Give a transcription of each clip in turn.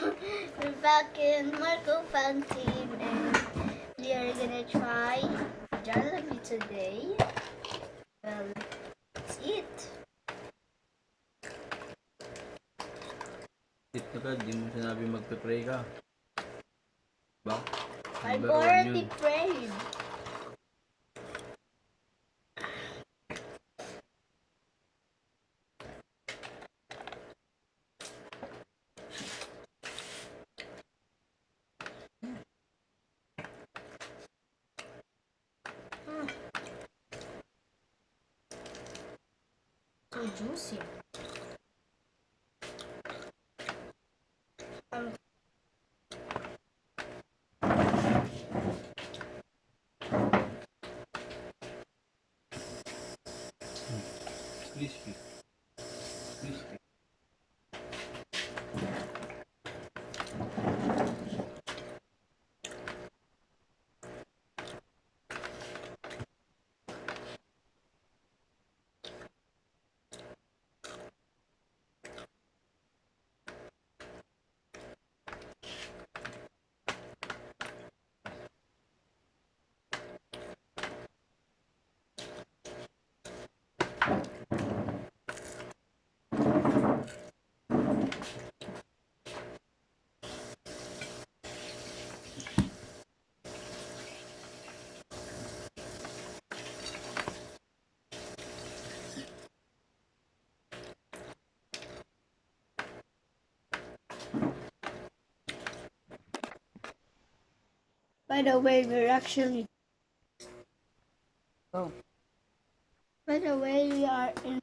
We're back in Marco Fan Team and we are gonna try Jollibee today. Well, let's eat. Eat agad, di mo sinabi magpe-pray ka. Ba? I've Number one already yun. prayed. So juicy. Crispy. Crispy. By the way, we're actually. Go. By the way, we are in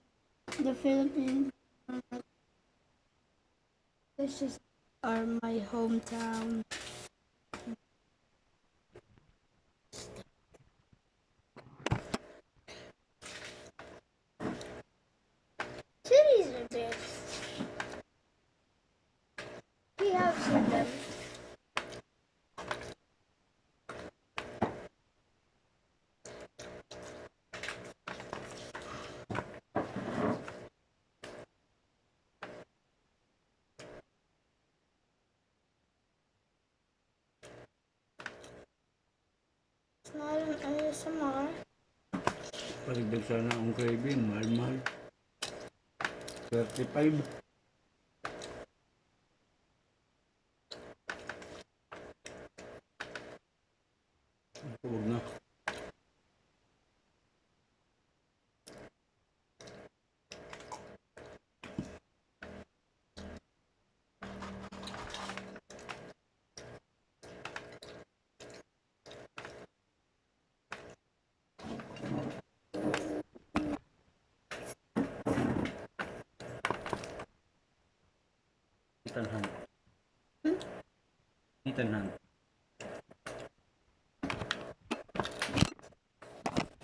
the Philippines. This is my hometown. Cities are there. We have seen them. It's not an ASMR. Paligdag sana ang craving. Mahal-mahal. 35. Huwag na. Ethan Hunt. Ethan Hunt.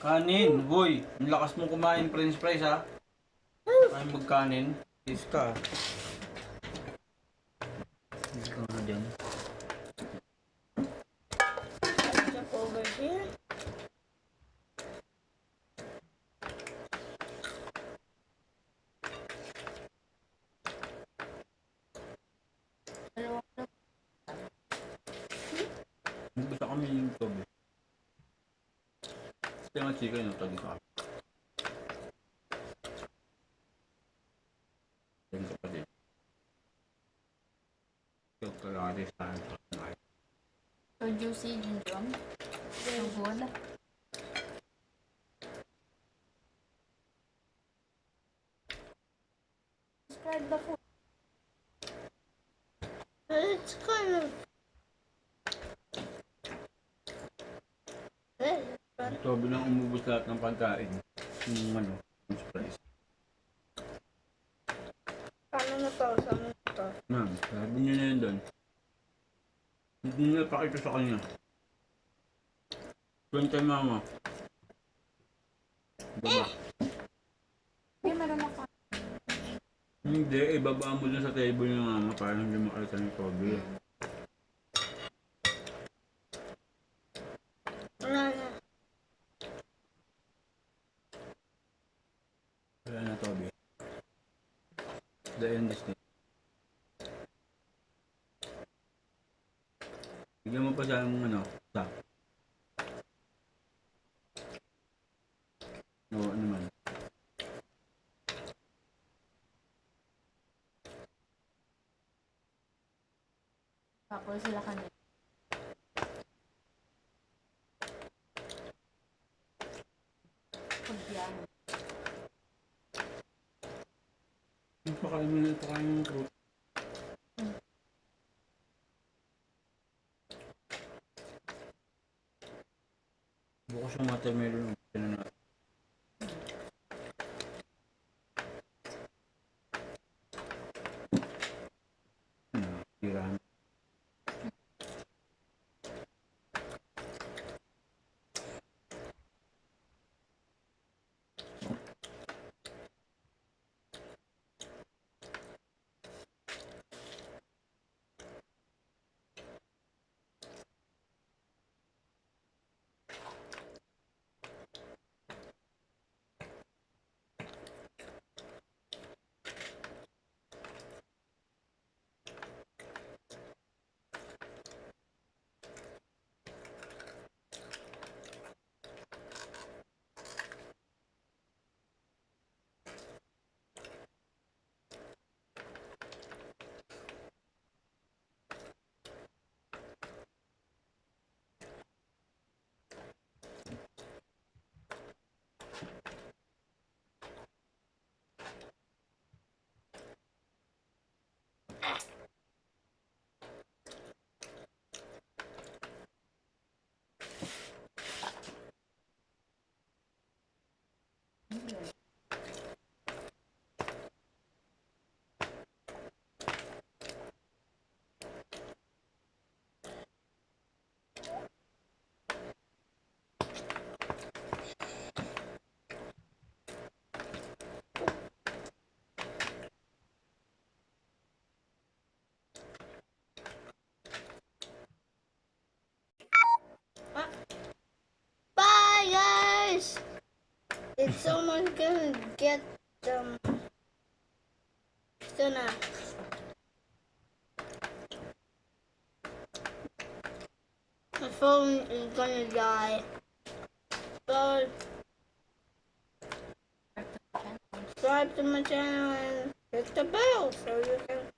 Kanin, boy. Ang lakas mo kumain french fries ha. Kain magkanin. Tis ka. Hindi ka nga dyan. Jump over here. Basta kami yung tobe. Kaya nga chicken yung tagi sa akin. Yan ka pa din. Ito kaya rin sa akin. So juicy, Jinjong. So good. Describe the food. It's kind of. Ito, bilang umubos lahat ng pagkain. Yung ano, french fries. Paano na to? Saan na to? Ma'am, sabi niyo na yun doon. Hindi nila pakita sa kanya. Doon kay mama. Baba. Hindi, meron ako. Hindi, ibaba mo dun sa table ng mama para hindi makita ng Toby. Wala na. Wala na Toby. The end is near. Bigyan mo pa siya ng ano, sa. Oo, ano naman. Tapos sila kanina. Pagbiyahe. Pakain mo fruit. Bukas yung watermelon. Ano na. Tirahan. Bye, guys! If someone's gonna get them, gonna my phone is gonna die. So subscribe to my channel and hit the bell so you can